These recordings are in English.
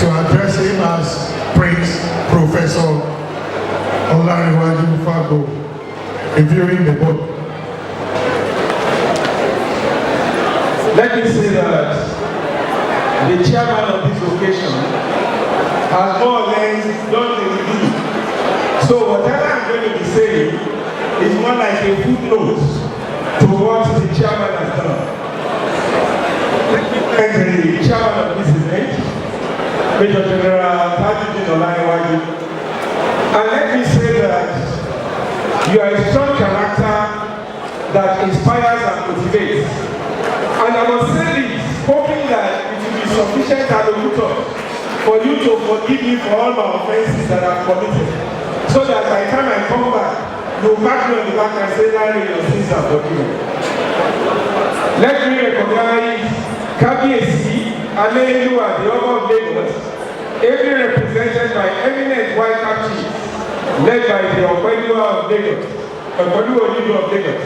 to address him as Prince Professor Olanrewaju Fagbohun, reviewing the book. Let me say that the chairman of this occasion has more or less done the review. So whatever I'm going to be saying is more like a footnote to what the chairman has done. Let me thank the chairman of this event, Major General Alh Abdul-Fatai. And let me say that you are a strong character that inspires and motivates. And I must say this, hoping that it will be sufficient allocutor for you to forgive me for all my offenses that I've committed. So that by the time I come back, you'll pat me on the back and say, Larry, your sins are forgiven. Let me recognize Kabiesi, Aleyua, the Oba of Lagos, ably represented by eminent white cap chiefs, led by the Okwelua of Lagos, Okwelua of Lagos.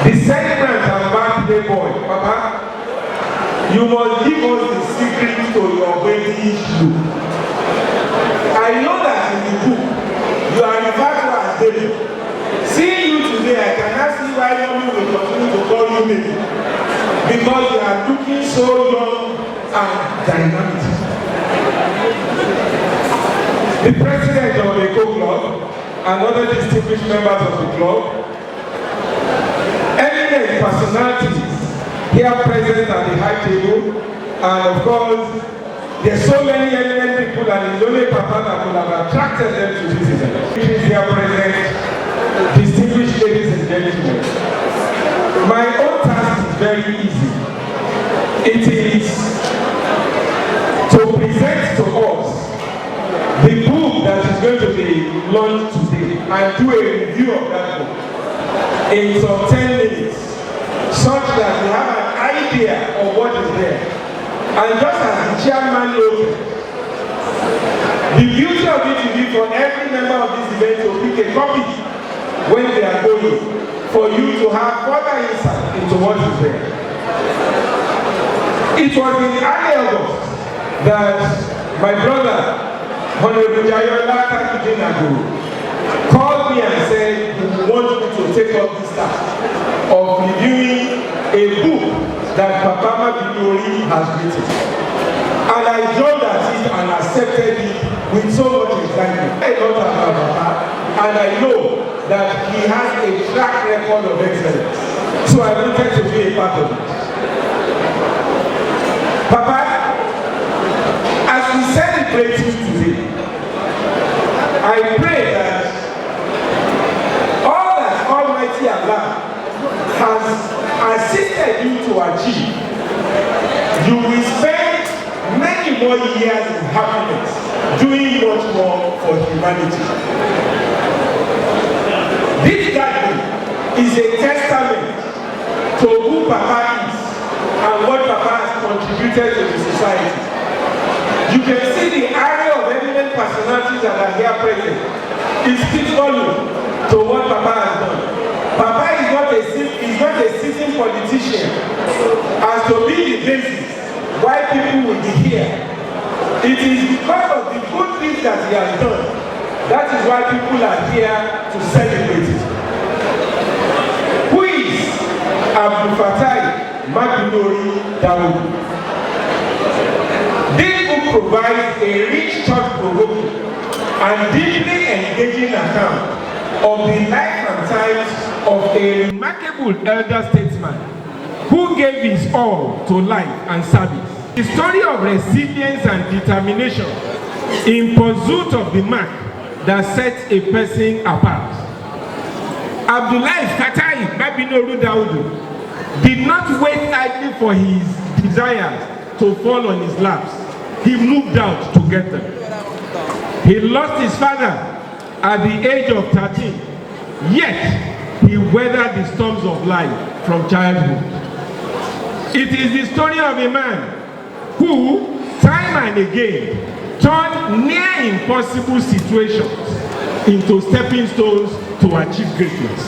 The celebrant and birthday boy, Papa, you must give us the secret to your wedding look. I know that in the book, you are referred to as David. Seeing you today, I cannot see why you will continue to call you David. Because you are looking so young and dynamic. The president of the co-club and other distinguished members of the club, eminent personalities here present at the high table, and of course, there's so many eminent people, and it's only Papa that could have attracted them to this event. Here present, distinguished ladies and gentlemen, my own task is very easy. It is to present to us the book that is going to be launched today and do a review of that book in some 10 minutes, such that we have an idea of what is there. And just as the chairman knows, the beauty of it will be for every member of this event to pick a copy when they are going, for you to have further insight into what is there. It was in early August that my brother, Honorable Jayola called me and said he wants me to take up this task of reviewing a book that Papa Mabinori has written. And I jumped at it and accepted it with so much excitement. I know about Papa, and I know that he has a track record of excellence. So I wanted to be a part of it. Papa, as we celebrate you today, I pray that all that Almighty Allah has assisted you to achieve, you will spend many more years in happiness, doing much more for humanity. This gathering is a testament to who Papa is and what Papa has contributed to the society. You can see the array of eminent personalities that are here present. It speaks volume to what Papa has done. Papa is not a sitting politician as to be the basis why people will be here. It is because of the good things that he has done. That is why people are here to celebrate it. Who is Abdul-Fatai Dawodu? This book provides a rich, thought-provoking and deeply engaging account of the life and times of a remarkable elder statesman who gave his all to life and service. The story of resilience and determination in pursuit of the mark that sets a person apart. Abdul-Fatai Dawodu did not wait idly for his desires to fall on his laps. He moved out to get them. He lost his father at the age of 13, yet he weathered the storms of life from childhood. It is the story of a man who, time and again, turned near impossible situations into stepping stones to achieve greatness.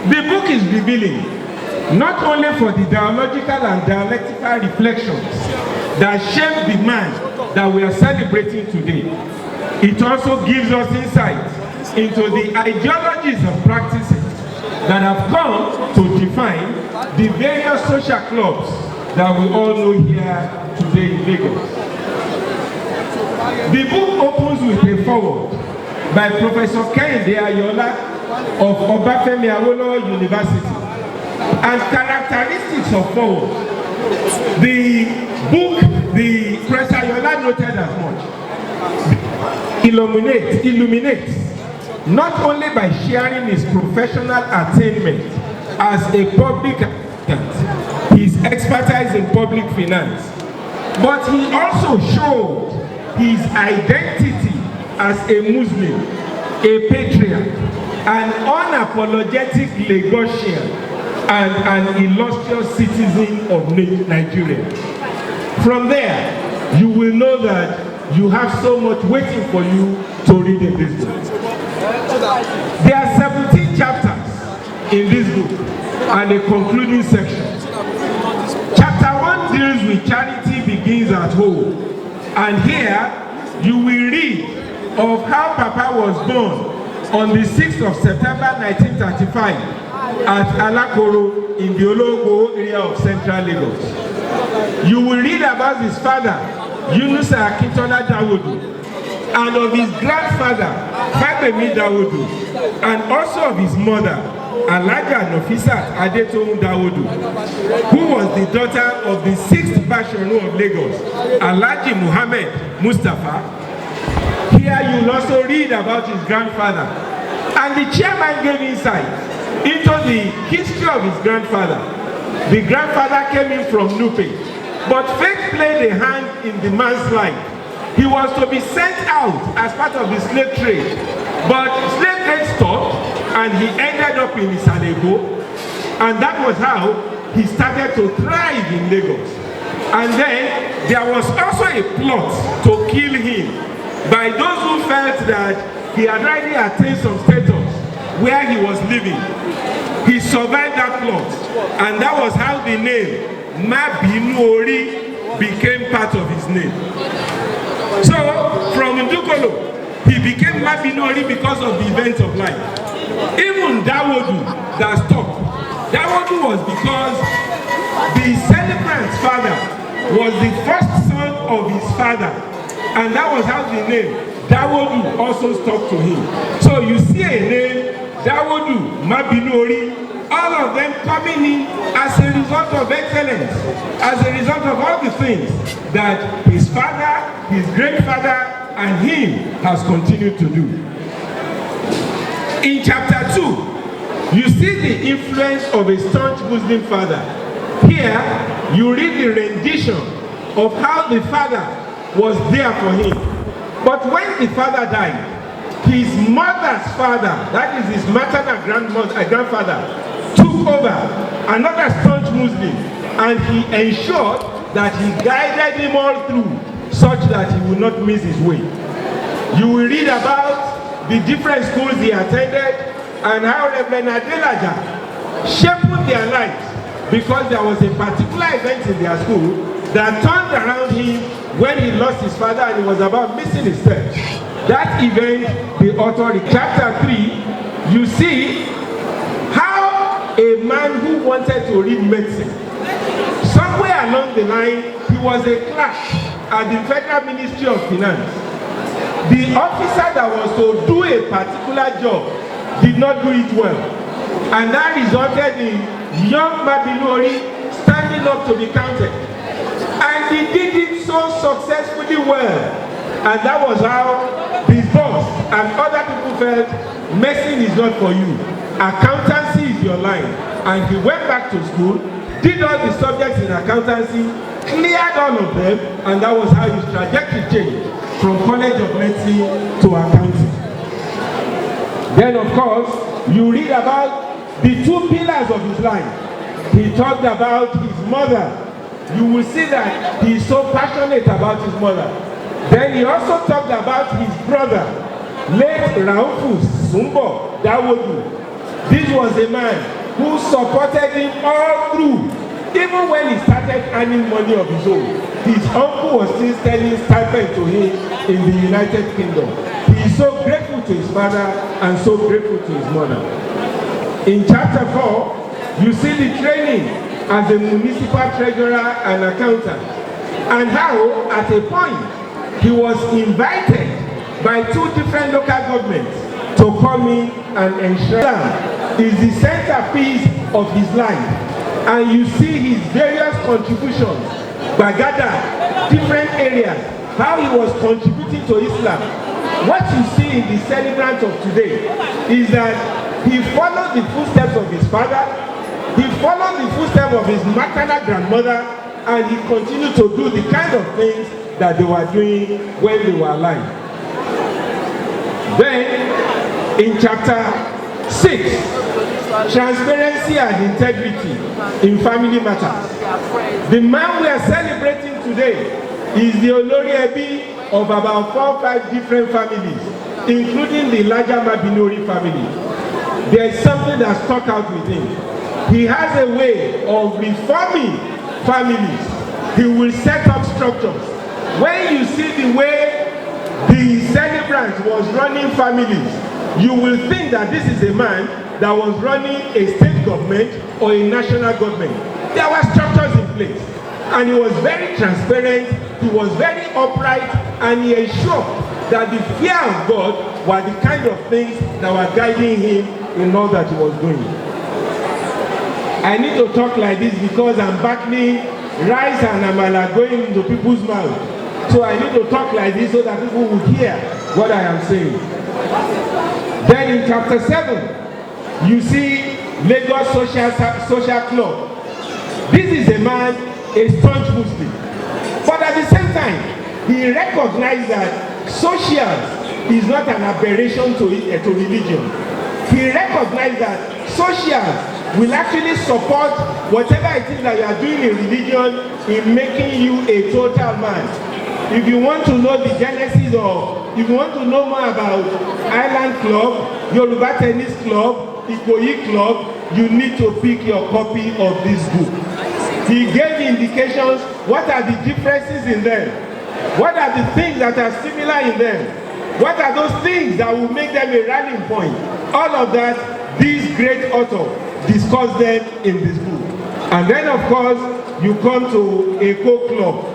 The book is revealing not only for the dialogical and dialectical reflections that shaped the man that we are celebrating today. It also gives us insight into the ideologies and practices that have come to define the various social clubs that we all know here today in Lagos. The book opens with a foreword by Professor Kehinde Ayola of Obafemi Awolowo University, and characteristics of foreword. The book, the Professor Ayola noted as much, illuminates not only by sharing his professional attainment as a public accountant, his expertise in public finance, but he also showed his identity as a Muslim, a patriot, an unapologetic Lagosian, and an illustrious citizen of Nigeria. From there, you will know that you have so much waiting for you to read in this book. There are 17 chapters in this book and a concluding section. Chapter 1 deals with charity begins at home, and here you will read of how Papa was born on the 6th of September 1935 at Alakoro in the Ologo area of Central Lagos. You will read about his father, Yunusa Akintola Dawodu, and of his grandfather, Fagbohun Dawodu, and also of his mother, Alhaja Nafisat Adetoun Dawodu, who was the daughter of the 6th Bashorun of Lagos, Alhaji Muhammad Mustafa. Here you will also read about his grandfather, and the chairman gave insight into the history of his grandfather. The grandfather came in from Nupe, but fate played a hand in the man's life. He was to be sent out as part of the slave trade, but slave trade stopped and he ended up in Isalego, and that was how he started to thrive in Lagos. And then there was also a plot to kill him by those who felt that he had already attained some status where he was living. He survived that plot, and that was how the name Mabinori became part of his name. So from Ndukolo, he became Mabinori because of the events of life. Even Dawodu that stopped, Dawodu was because the celebrant's father was the first son of his father, and that was how the name Dawodu also stuck to him. So you see a name, Dawodu, Mabinori, all of them coming in as a result of excellence, as a result of all the things that his father, his great father, and him has continued to do. In chapter 2, you see the influence of a staunch Muslim father. Here, you read the rendition of how the father was there for him. But when the father died, his mother's father, that is his maternal grandfather, took over, another staunch Muslim, and he ensured that he guided him all through such that he would not miss his way. You will read about the different schools he attended and how Reverend Adelaja shaped their lives because there was a particular event in their school that turned around him when he lost his father and he was about missing his steps. That event, the author in chapter 3, you see how a man who wanted to read medicine, somewhere along the line, he was a clerk at the Federal Ministry of Finance. The officer that was to do a particular job did not do it well, and that resulted in young Mabinori standing up to be counted, and he did it so successfully well, and that was how his boss and other people felt medicine is not for you, accountancy is your line. And he went back to school, did all the subjects in accountancy, cleared all of them, and that was how his trajectory changed from College of Medicine to accounting. Then of course, you read about the two pillars of his life. He talked about his mother. You will see that he is so passionate about his mother. Then he also talked about his brother, late Raufus Sumbo Dawodu. This was a man who supported him all through, even when he started earning money of his own. his uncle was still sending stipend to him in the United Kingdom. He is so grateful to his father and so grateful to his mother. In chapter 4, you see the training as a municipal treasurer and accountant, and how at a point he was invited by 2 different local governments to come in and ensure Islam is the centerpiece of his life. And you see his various contributions by gathered different areas, how he was contributing to Islam. What you see in the celebrant of today is that he followed the footsteps of his father, he followed the footsteps of his maternal grandmother, and he continued to do the kind of things that they were doing when they were alive. Then, in chapter 6, transparency and integrity in family matters. The man we are celebrating today is the Olori Ebi of about 4 or 5 different families, including the larger Mabinori family. There is something that stuck out with him. He has a way of reforming families. He will set up structures. When you see the way the celebrant was running families, you will think that this is a man that was running a state government or a national government. There were structures in place, and he was very transparent, he was very upright, and he ensured that the fear of God were the kind of things that were guiding him in all that he was doing. I need to talk like this because I'm battling rice and amala going into people's mouths. So I need to talk like this so that people will hear what I am saying. Then in chapter 7, you see Lagos Social Club. This is a man, a staunch Muslim. But at the same time, he recognized that social is not an aberration to religion. He recognized that social will actually support whatever it is that you are doing in religion in making you a total man. If you want to know the genesis of, if you want to know more about Island Club, Yoruba Tennis Club, Ikoyi Club, you need to pick your copy of this book. He gave indications, what are the differences in them? What are the things that are similar in them? What are those things that will make them a rallying point? All of that, this great author discussed them in this book. And then of course, you come to Eco Club.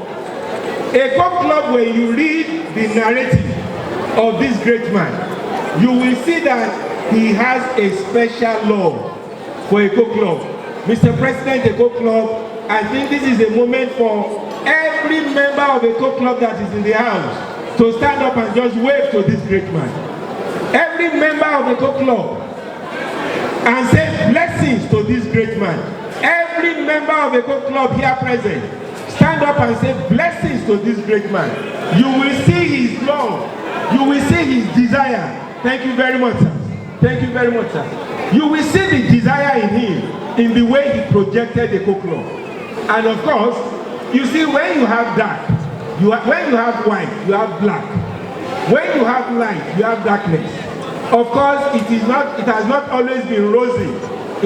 Eco Club, when you read the narrative of this great man, you will see that he has a special love for Eco Club. Mr. President, Eco Club, I think this is a moment for every member of Eco Club that is in the house to stand up and just wave to this great man. Every member of Eco Club, and say blessings to this great man. Every member of Eco Club here present, stand up and say blessings to this great man. You will see his love. You will see his desire. Thank you very much, sir. Thank you very much, sir. You will see the desire in him, in the way he projected Eco Club. And of course, you see, when you have dark, when you have white, you have black. When you have light, you have darkness. Of course, it has not always been rosy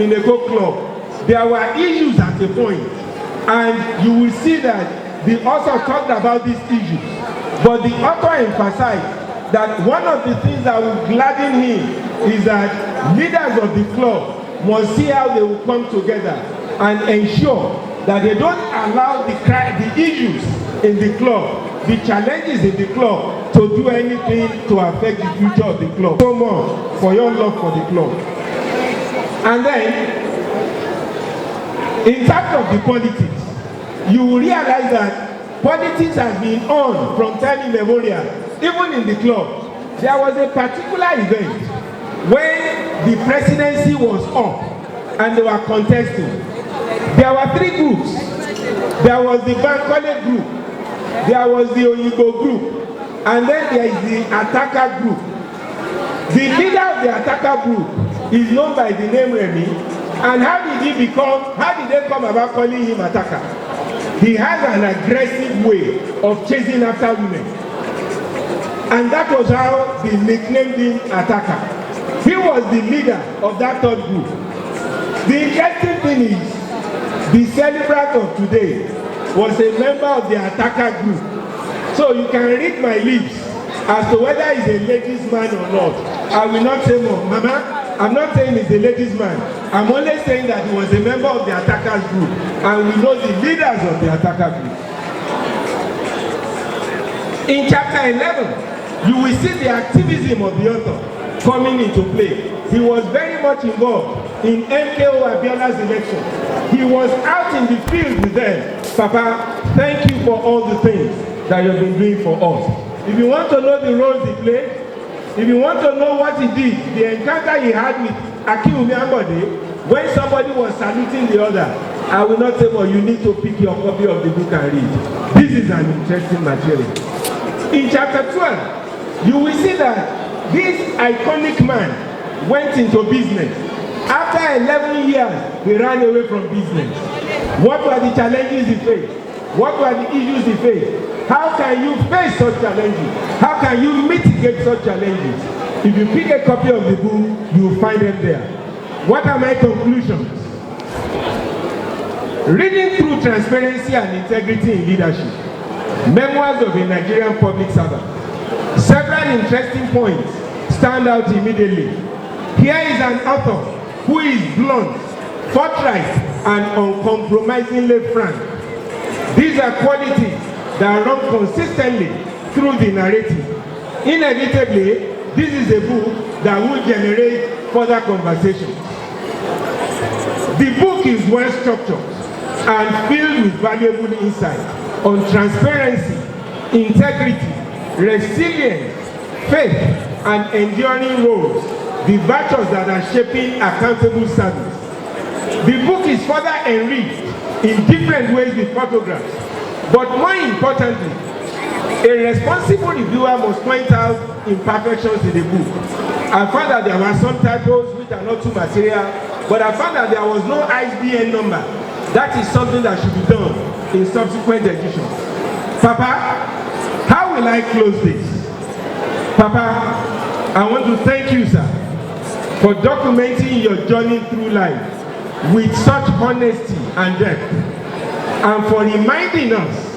in Eco Club. There were issues at a point, and you will see that the author talked about these issues. But the author emphasized that one of the things that will gladden him is that leaders of the club must see how they will come together and ensure that they don't allow the issues in the club, the challenges in the club, to do anything to affect the future of the club. So much for your love for the club. And then, in terms of the politics, you will realize that politics has been on from time immemorial, even in the club. There was a particular event when the presidency was up and they were contesting. There were 3 groups. There was the Bankole group, there was the Oyibo group, and then there is the Attacker group. The leader of the Attacker group is known by the name Remy. And how did they come about calling him Attacker? He has an aggressive way of chasing after women. And that was how they nicknamed him Attacker. He was the leader of that 3rd group. The interesting thing is, the celebrant of today was a member of the attacker group. So you can read my lips as to whether he's a ladies man or not. I will not say more. Mama, I'm not saying he's a ladies man. I'm only saying that he was a member of the attackers group, and we know the leaders of the attacker group. In chapter 11, you will see the activism of the author coming into play. He was very much involved in MKO Abiola's election. He was out in the field with them. Papa, thank you for all the things that you've been doing for us. If you want to know the roles he played, if you want to know what he did, the encounter he had with Akiwumi Ambode, when somebody was saluting the other, I will not say, well, you need to pick your copy of the book and read. This is an interesting material. In chapter 12, you will see that this iconic man went into business. After 11 years, he ran away from business. What were the challenges he faced? What were the issues he faced? How can you face such challenges? How can you mitigate such challenges? If you pick a copy of the book, you will find them there. What are my conclusions? Reading through Transparency and Integrity in Leadership, Memoirs of a Nigerian Public Servant, several interesting points stand out immediately. Here is an author who is blunt, forthright, and uncompromisingly frank. These are qualities that run consistently through the narrative. Inevitably, this is a book that will generate further conversations. The book is well structured and filled with valuable insight on transparency, integrity, resilience, faith, and enduring roles, the virtues that are shaping accountable service. The book is further enriched in different ways with photographs, but more importantly, a responsible reviewer must point out imperfections in the book. I found that there were some typos which are not too material, but I found that there was no ISBN number. That is something that should be done in subsequent editions. Papa, how will I close this? Papa, I want to thank you, sir, for documenting your journey through life with such honesty and depth, and for reminding us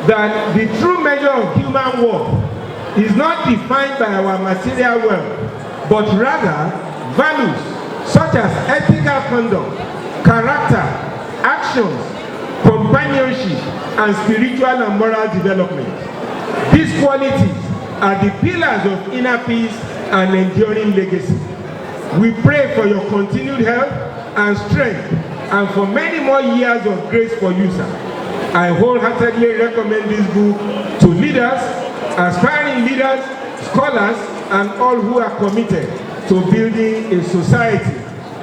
that the true measure of human worth is not defined by our material wealth, but rather values such as ethical conduct, character, actions, companionship, and spiritual and moral development. These qualities are the pillars of inner peace and enduring legacy. We pray for your continued health and strength, and for many more years of grace for you, sir. I wholeheartedly recommend this book to leaders, aspiring leaders, scholars, and all who are committed to building a society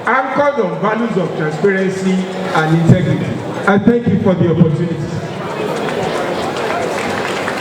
anchored on values of transparency and integrity. I thank you for the opportunity.